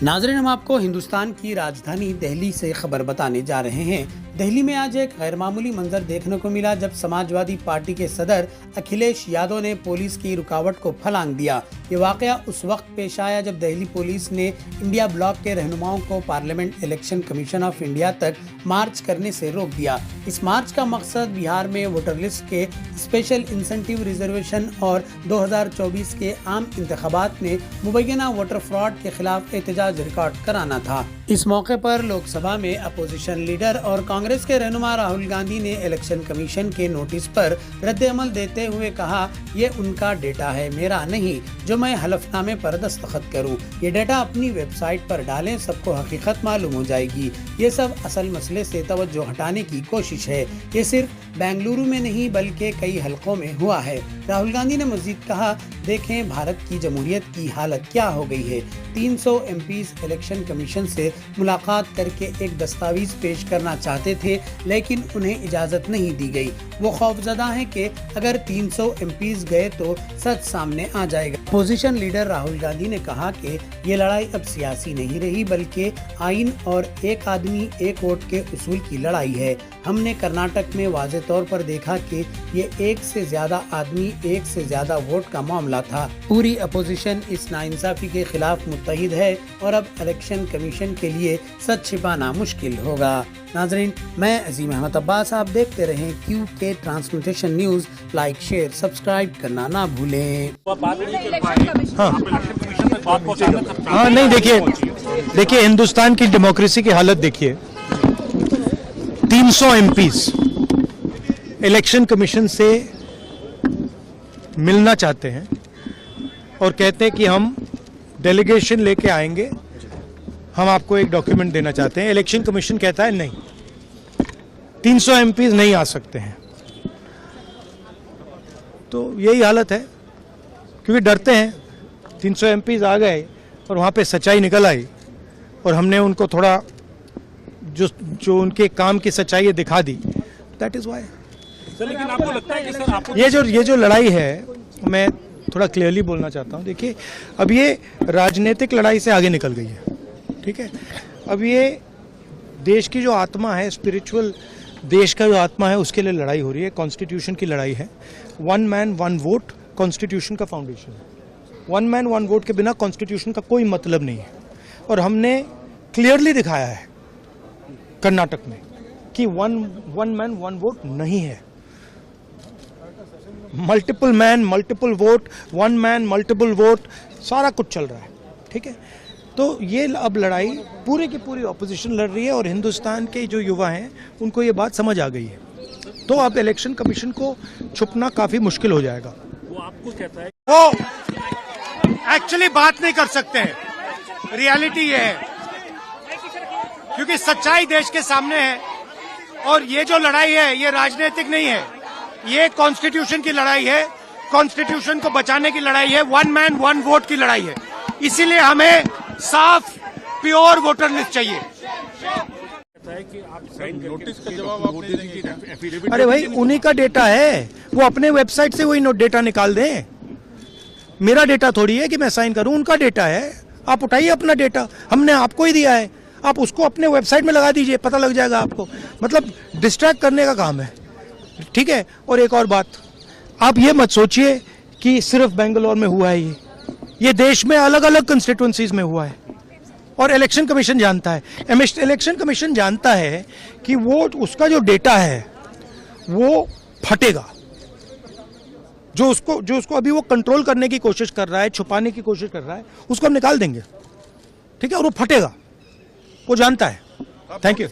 नाज़रीन, हम आपको हिंदुस्तान की राजधानी दिल्ली से खबर बताने जा रहे हैं। दिल्ली में आज एक गैरमामूली मंजर देखने को मिला जब समाजवादी पार्टी के सदर अखिलेश यादव ने पुलिस की रुकावट को फलांग दिया। ये वाकया उस वक्त पेश आया जब दिल्ली पुलिस ने इंडिया ब्लॉक के रहनुमाओं को parliament election commission of India तक मार्च करने से रोक दिया। इस मार्च का मकसद बिहार में वोटर लिस्ट के स्पेशल इंसेंटिव रिजर्वेशन और 2024 के आम इंतखाबात में मुबैना वोटर फ्रॉड के खिलाफ एहतजाज रिकॉर्ड कराना था। इस मौके पर लोकसभा में अपोजिशन लीडर और कांग्रेस के रहनुमा राहुल गांधी ने इलेक्शन कमीशन के नोटिस पर रद्द-ए-अमल देते हुए कहा, ये उनका डेटा है, मेरा नहीं, जो मैं हलफनामे पर दस्तखत करूं। ये डेटा अपनी वेबसाइट पर डालें, सबको हकीकत मालूम हो जाएगी। ये सब असल मसले से तवज्जो हटाने की कोशिश है। ये सिर्फ बेंगलुरु में नहीं बल्कि कई हलकों में हुआ है। राहुल गांधी ने मजीद कहा, देखें भारत की जमहूरियत की हालत क्या हो गई है। 300 एमपीज इलेक्शन कमीशन से मुलाकात करके एक दस्तावेज पेश करना चाहते थे, लेकिन उन्हें इजाजत नहीं दी गई। वो खौफजदा हैं कि अगर 300 एमपीज गए तो सच सामने आ जाएगा। अपोजिशन लीडर राहुल गांधी ने कहा कि ये लड़ाई अब सियासी नहीं रही बल्कि आइन और एक आदमी एक वोट के उसूल की लड़ाई है। हमने कर्नाटक में वाज़े तौर पर देखा कि ये एक से ज्यादा आदमी एक से ज्यादा वोट का मामला था। पूरी अपोजिशन इस नाइंसाफी के खिलाफ मुत्तहिद है और अब इलेक्शन कमीशन के लिए सच छिपाना मुश्किल होगा। नाजरीन, मैं अजीम अहमद अब्बास, आप देखते रहें QK transmutation news. Like, share, subscribe करना ना भूलें। हाँ नहीं, देखिए हिंदुस्तान की डेमोक्रेसी की हालत देखिए। 300 एमपीज इलेक्शन कमीशन से मिलना चाहते हैं और कहते हैं कि हम डेलीगेशन लेके आएंगे, हम आपको एक डॉक्यूमेंट देना चाहते हैं। इलेक्शन कमीशन कहता है नहीं, 300 एमपीज नहीं आ सकते हैं। तो यही हालत है, क्योंकि डरते हैं 300 एमपीज आ गए और वहाँ पे सच्चाई निकल आई और हमने उनको थोड़ा जो उनके काम की सच्चाई है दिखा दी। That is why. लेकिन आपको लगता है कि सर आपको ये जो लड़ाई है, मैं थोड़ा क्लियरली बोलना चाहता हूँ। देखिए, अब ये राजनीतिक लड़ाई से आगे निकल गई है, ठीक है। अब ये देश की जो आत्मा है, स्पिरिचुअल देश का जो आत्मा है, उसके लिए लड़ाई हो रही है। कॉन्स्टिट्यूशन की लड़ाई है। 1 मैन 1 वोट कॉन्स्टिट्यूशन का फाउंडेशन है। 1 मैन 1 वोट के बिना कॉन्स्टिट्यूशन का कोई मतलब नहीं है। और हमने क्लियरली दिखाया है कर्नाटक में कि 1 मैन 1 वोट नहीं है। Multiple man multiple vote, 1 man multiple vote, सारा कुछ चल रहा है, ठीक है। तो ये अब लड़ाई पूरी की पूरी ऑपोजिशन लड़ रही है और हिंदुस्तान के जो युवा हैं उनको ये बात समझ आ गई है। तो अब इलेक्शन कमीशन को छुपना काफी मुश्किल हो जाएगा। वो आपको कहता है वो एक्चुअली बात नहीं कर सकते हैं। रियलिटी ये है, क्योंकि सच्चाई देश के सामने है और ये जो लड़ाई है ये राजनीतिक नहीं है, ये कॉन्स्टिट्यूशन की लड़ाई है। कॉन्स्टिट्यूशन को बचाने की लड़ाई है। 1 मैन 1 वोट की लड़ाई है। इसीलिए हमें साफ प्योर वोटर लिस्ट चाहिए। कि आप नोटिस का जवाब आपने एफिडेविट, अरे भाई, उन्हीं का डेटा है, वो अपने वेबसाइट से वही डेटा निकाल दें। मेरा डेटा थोड़ी है कि मैं साइन करूं, उनका डेटा है। आप उठाइए अपना डेटा, हमने आपको ही दिया है, आप उसको अपने वेबसाइट में लगा दीजिए, पता लग जाएगा आपको। मतलब डिस्ट्रैक्ट करने का काम है, ठीक है। और एक और बात, आप ये मत सोचिए कि सिर्फ बेंगलोर में हुआ है। ये देश में अलग अलग कंस्टिट्यूएंसीज में हुआ है और इलेक्शन कमीशन जानता है। इलेक्शन कमीशन जानता है कि वो उसका जो डेटा है वो फटेगा। जो उसको अभी वो कंट्रोल करने की कोशिश कर रहा है, छुपाने की कोशिश कर रहा है, उसको हम निकाल देंगे, ठीक है। और वो फटेगा, वो जानता है। Thank you.